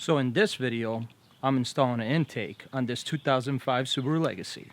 So in this video, I'm installing an intake on this 2005 Subaru Legacy.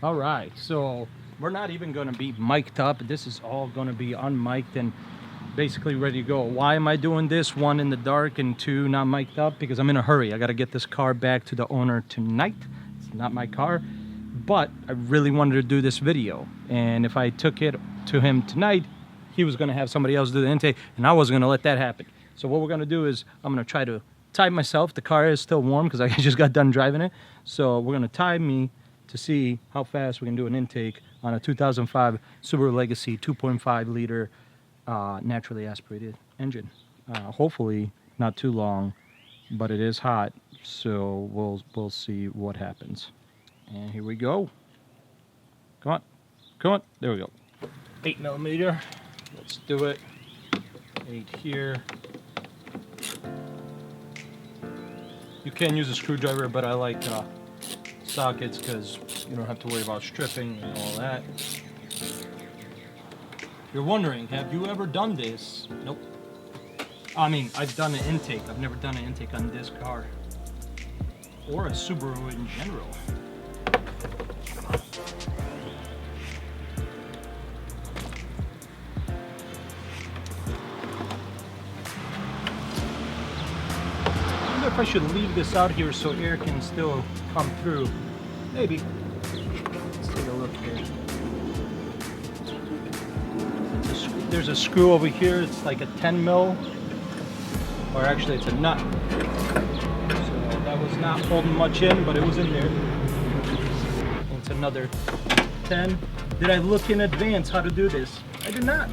All right, so we're not even going to be mic'd up. This is all going to be unmic'd and basically ready to go. Why am I doing this? One, in the dark, and two, not mic'd up, because I'm in a hurry. I got to get this car back to the owner tonight. It's not my car, but I really wanted to do this video. And if I took it to him tonight, he was going to have somebody else do the intake, and I wasn't going to let that happen. So what we're going to do is I'm going to try to time myself. The car is still warm because I just got done driving it. So we're going to time me to see how fast we can do an intake on a 2005 Subaru Legacy 2.5 liter naturally aspirated engine. Hopefully not too long, but it is hot, so we'll see what happens. And here we go. Come on, come on. There we go. 8mm. Let's do it. 8 here. You can use a screwdriver, but I like sockets because you don't have to worry about stripping and all that. You're wondering, have you ever done this? Nope. I mean, I've done an intake. I've never done an intake on this car or a Subaru in general. I wonder if I should leave this out here so air can still come through. Maybe. Let's take a look here. There's a screw over here. It's like a 10 mil, or actually it's a nut. So that was not holding much in, but it was in there. It's another 10. Did I look in advance how to do this? I did not.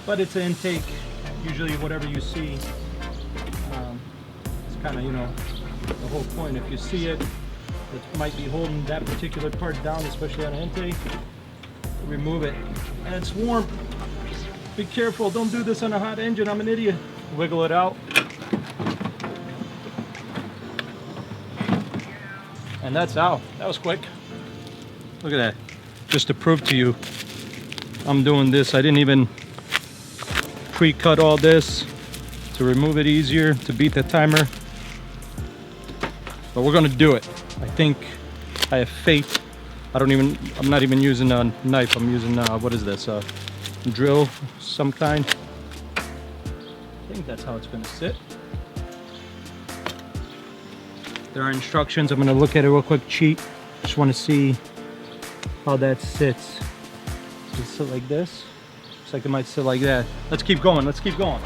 But it's an intake. Usually whatever you see, it's kind of, you know, the whole point. If you see it, it might be holding that particular part down, especially on an intake. Remove it. And it's warm. Be careful. Don't do this on a hot engine. I'm an idiot. Wiggle it out. And that's out. That was quick. Look at that. Just to prove to you, I'm doing this. I didn't even pre-cut all this to remove it easier, to beat the timer. But we're gonna do it. I think I have faith. I'm not even using a knife. I'm using, what is this? A drill, some kind. I think that's how it's gonna sit. There are instructions. I'm gonna look at it real quick, cheat. Just wanna see how that sits. Does it sit like this? Looks like it might sit like that. Let's keep going, let's keep going.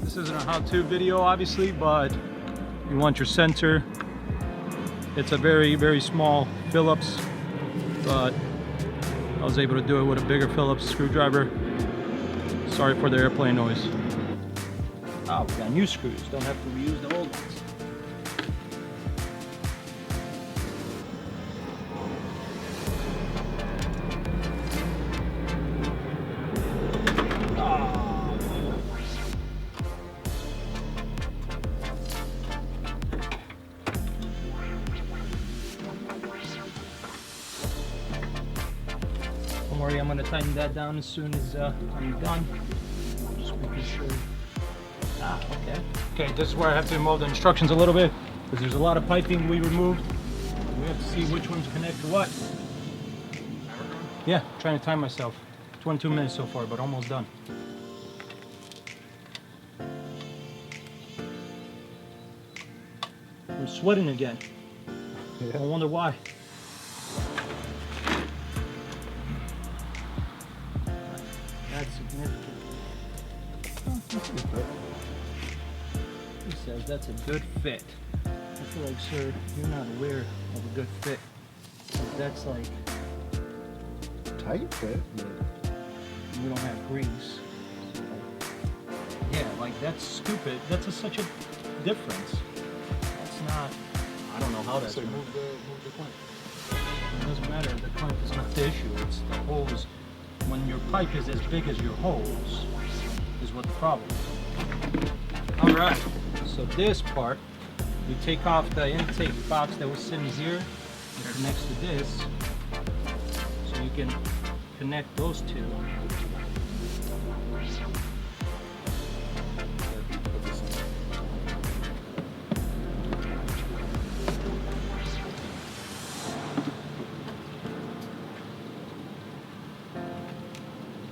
This isn't a how-to video, obviously, but you want your sensor. It's a very, very small Phillips, but I was able to do it with a bigger Phillips screwdriver. Sorry for the airplane noise. Oh, we got new screws. Don't have to reuse the old ones. worry, I'm gonna tighten that down as soon as I'm done. Just making sure. Ah, okay. Okay, this is where I have to remove the instructions a little bit, because there's a lot of piping we removed. We have to see which ones connect to what. Yeah, trying to time myself. 22 minutes so far, but almost done. I'm sweating again. Yeah. I wonder why. That's significant. He says that's a good fit. I feel like, sir, you're not aware of a good fit. That's like tight fit, but we don't have grease. Yeah, like that's stupid. That's such a difference. That's not. I don't know how that's. So move the clamp. It doesn't matter. The clamp is not the issue. It's the hose. When your pipe is as big as your hose, is what the problem is. All right. So this part, you take off the intake box that was sitting here. It connects to this, so you can connect those two.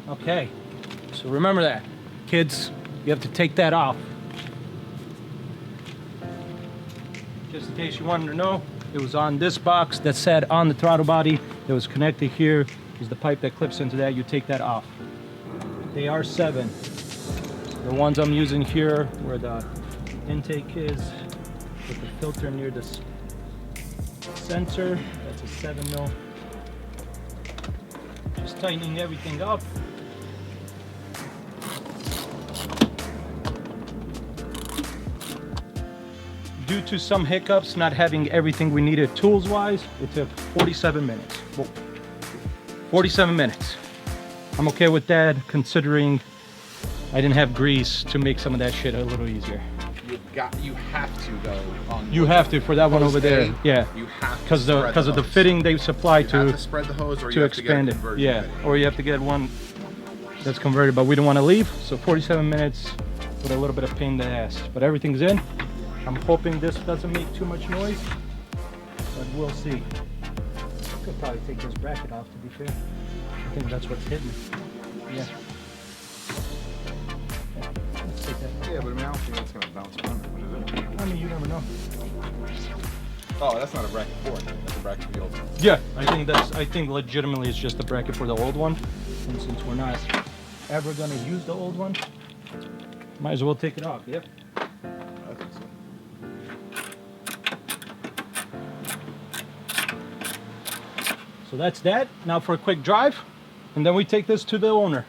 Okay, so remember that, kids, you have to take that off. Just in case you wanted to know, it was on this box that sat on the throttle body that was connected here. Is the pipe that clips into that. You take that off. They are 7. The ones I'm using here where the intake is with the filter near this sensor, that's a 7 mil. Just tightening everything up. Due to some hiccups, not having everything we needed tools wise, it took 47 minutes. Whoa. 47 minutes. I'm okay with that, considering I didn't have grease to make some of that shit a little easier. You have to go on. You have to for that one over there. Yeah. You have to because of the fitting they supply you have to spread the hose, or you have expand to get a it. Yeah. fitting. Or you have to get one that's converted, but we don't want to leave. So 47 minutes with a little bit of pain in the ass. But everything's in. I'm hoping this doesn't make too much noise, but we'll see. I could probably take this bracket off, to be fair. I think that's what's hitting it. Yeah. Let's take that off. Yeah, but I mean, I don't think it's gonna bounce around. What is it? I mean, you never know. Oh, that's not a bracket for it. That's a bracket for the old one. Yeah, I think legitimately it's just a bracket for the old one. And since we're not ever gonna use the old one, might as well take it off. Yep. I think so. So that's that. Now for a quick drive, and then we take this to the owner.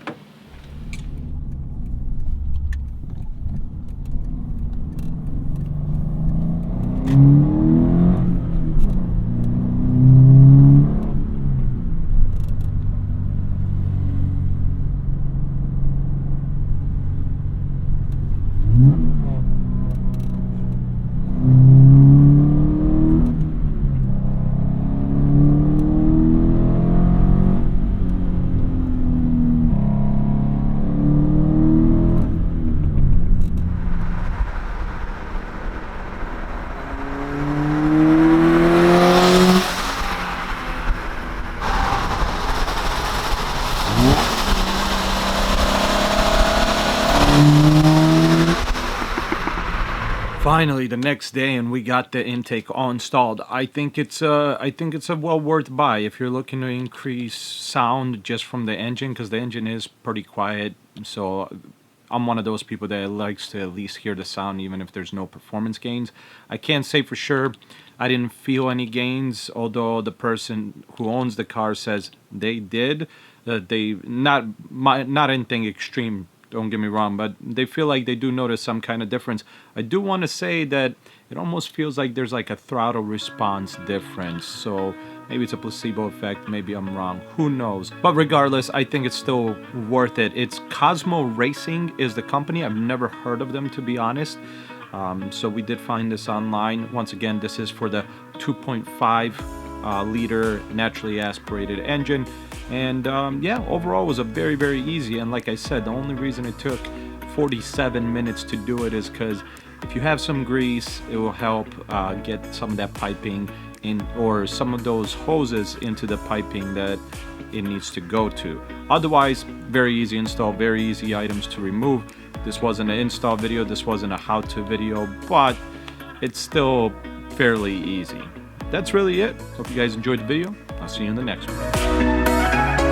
Finally, the next day, and we got the intake all installed. I think it's a well worth buy if you're looking to increase sound just from the engine, because the engine is pretty quiet. So I'm one of those people that likes to at least hear the sound, even if there's no performance gains. I can't say for sure. I didn't feel any gains, although the person who owns the car says they did. They not anything extreme. Don't get me wrong, but they feel like they do notice some kind of difference. I do want to say that it almost feels like there's like a throttle response difference. So maybe it's a placebo effect. Maybe I'm wrong. Who knows? But regardless, I think it's still worth it. It's Cosmo Racing is the company. I've never heard of them, to be honest. So we did find this online. Once again, this is for the 2.5 liter naturally aspirated engine. And yeah, overall it was a very easy. And like I said, the only reason it took 47 minutes to do it is because if you have some grease, it will help get some of that piping in, or some of those hoses into the piping that it needs to go to. Otherwise, very easy install, very easy items to remove. This wasn't an install video, this wasn't a how-to video, but it's still fairly easy. That's really it. Hope you guys enjoyed the video. I'll see you in the next one.